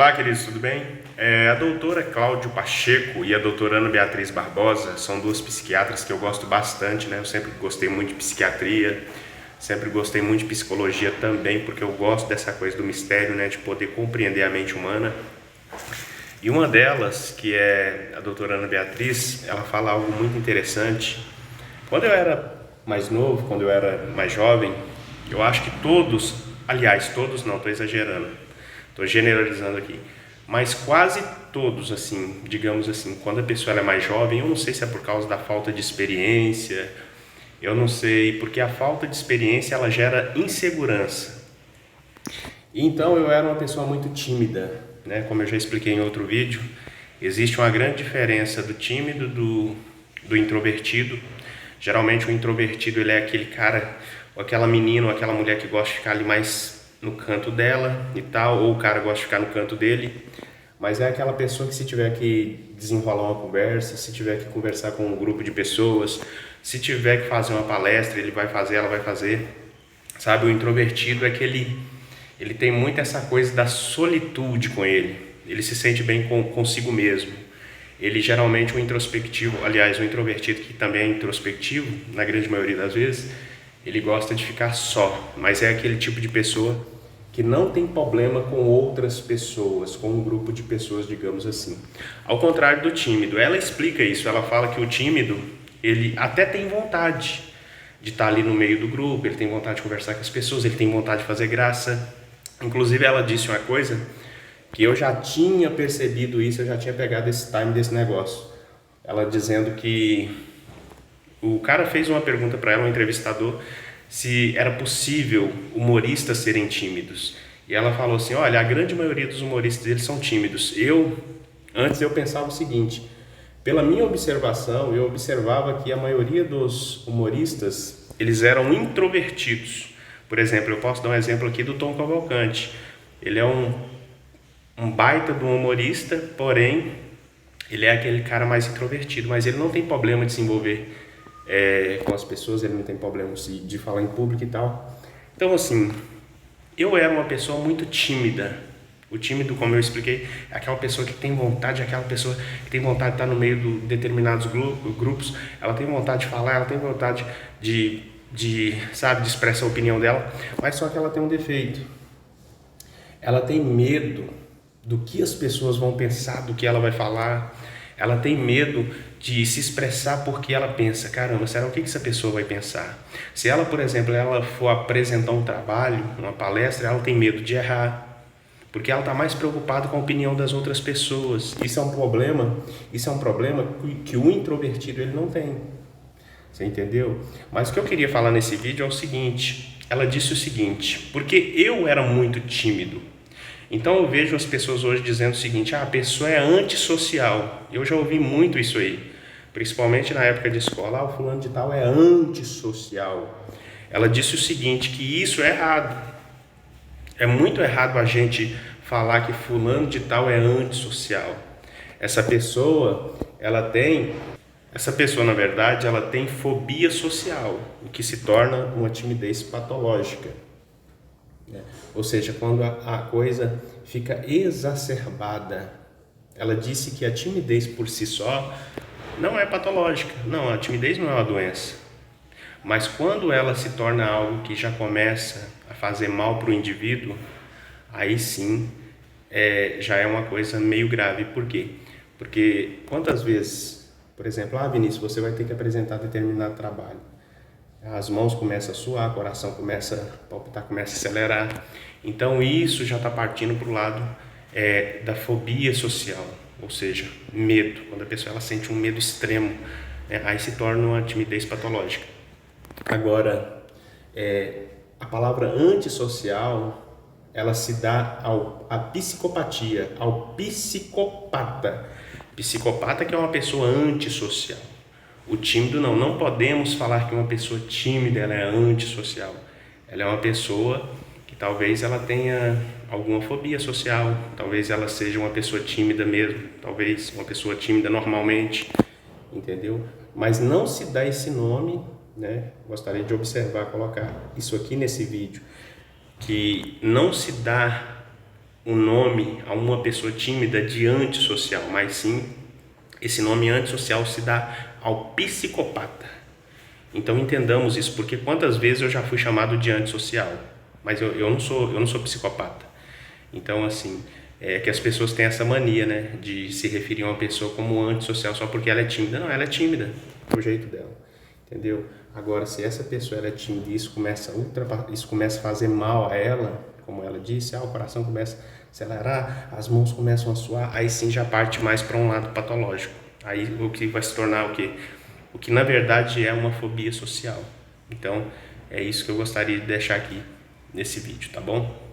Olá, queridos, tudo bem? A doutora Cláudio Pacheco e a doutora Ana Beatriz Barbosa são duas psiquiatras que eu gosto bastante, né? Eu sempre gostei muito de psiquiatria, sempre gostei muito de psicologia também, porque eu gosto dessa coisa do mistério, né? De poder compreender a mente humana. E uma delas, que é a doutora Ana Beatriz, ela fala algo muito interessante. Quando eu era mais novo, quando eu era mais jovem, eu acho que todos, aliás, todos não, estou exagerando, estou generalizando aqui, mas quase todos, assim, digamos assim, quando a pessoa é mais jovem, eu não sei se é por causa da falta de experiência, eu não sei, porque a falta de experiência ela gera insegurança. Então eu era uma pessoa muito tímida, né? Como eu já expliquei em outro vídeo, existe uma grande diferença do tímido do introvertido. Geralmente o introvertido ele é aquele cara, ou aquela menina, ou aquela mulher que gosta de ficar ali mais no canto dela e tal, ou o cara gosta de ficar no canto dele. Mas é aquela pessoa que se tiver que desenrolar uma conversa, se tiver que conversar com um grupo de pessoas, se tiver que fazer uma palestra, ele vai fazer, ela vai fazer. Sabe, o introvertido é que ele tem muito essa coisa da solitude com ele. Ele se sente bem consigo mesmo. Ele geralmente, o introspectivo, aliás, o introvertido que também é introspectivo, na grande maioria das vezes, ele gosta de ficar só, mas é aquele tipo de pessoa que não tem problema com outras pessoas, com um grupo de pessoas, digamos assim. Ao contrário do tímido, ela explica isso, ela fala que o tímido, ele até tem vontade de estar ali no meio do grupo, ele tem vontade de conversar com as pessoas, ele tem vontade de fazer graça. Inclusive ela disse uma coisa que eu já tinha percebido isso, eu já tinha pegado esse time desse negócio. Ela dizendo que o cara fez uma pergunta para ela, um entrevistador, se era possível humoristas serem tímidos. E ela falou assim, olha, a grande maioria dos humoristas eles são tímidos. Antes eu pensava o seguinte, pela minha observação, eu observava que a maioria dos humoristas, eles eram introvertidos. Por exemplo, eu posso dar um exemplo aqui do Tom Cavalcante. Ele é um baita de um humorista, porém, ele é aquele cara mais introvertido, mas ele não tem problema de se envolver com as pessoas, ele não tem problema de falar em público e tal. Então, assim, eu era uma pessoa muito tímida. O tímido, como eu expliquei, é aquela pessoa que tem vontade, aquela pessoa que tem vontade de estar no meio de determinados grupos, ela tem vontade de falar, ela tem vontade sabe, de expressar a opinião dela, mas só que ela tem um defeito. Ela tem medo do que as pessoas vão pensar, do que ela vai falar. Ela tem medo de se expressar porque ela pensa, caramba, será o que essa pessoa vai pensar? Se ela, por exemplo, ela for apresentar um trabalho, uma palestra, ela tem medo de errar, porque ela está mais preocupada com a opinião das outras pessoas. Isso é um problema que o introvertido ele não tem. Você entendeu? Mas o que eu queria falar nesse vídeo é o seguinte, ela disse o seguinte, porque eu era muito tímido. Então eu vejo as pessoas hoje dizendo o seguinte, a pessoa é antissocial. Eu já ouvi muito isso aí, principalmente na época de escola, o fulano de tal é antissocial. Ela disse o seguinte, que isso é errado. É muito errado a gente falar que fulano de tal é antissocial. Essa pessoa, na verdade, ela tem fobia social, o que se torna uma timidez patológica. Ou seja, quando a coisa fica exacerbada. Ela disse que a timidez por si só não é patológica. Não, a timidez não é uma doença. Mas quando ela se torna algo que já começa a fazer mal para o indivíduo, aí sim já é uma coisa meio grave. Por quê? Porque quantas vezes, por exemplo, Vinícius, você vai ter que apresentar determinado trabalho. As mãos começam a suar, o coração começa a palpitar, começa a acelerar. Então isso já está partindo para o lado da fobia social, ou seja, medo. Quando a pessoa ela sente um medo extremo, aí se torna uma timidez patológica. Agora, a palavra antissocial, ela se dá à psicopatia, ao psicopata. Psicopata que é uma pessoa antissocial. O tímido não podemos falar que uma pessoa tímida ela é antissocial. Ela é uma pessoa que talvez ela tenha alguma fobia social, talvez ela seja uma pessoa tímida mesmo, talvez uma pessoa tímida normalmente, entendeu? Mas não se dá esse nome, né? Gostaria de observar, colocar isso aqui nesse vídeo, que não se dá o nome a uma pessoa tímida de antissocial, mas sim esse nome antissocial se dá ao psicopata. Então entendamos isso, porque quantas vezes eu já fui chamado de antissocial, mas eu não sou psicopata. Então assim, é que as pessoas têm essa mania, né, de se referir a uma pessoa como antissocial só porque ela é tímida. Não, ela é tímida, do jeito dela, entendeu? Agora, se essa pessoa ela é tímida e isso começa a fazer mal a ela, como ela disse, o coração começa a acelerar, as mãos começam a suar, aí sim já parte mais para um lado patológico. Aí o que vai se tornar o quê? O que na verdade é uma fobia social. Então, é isso que eu gostaria de deixar aqui nesse vídeo, tá bom?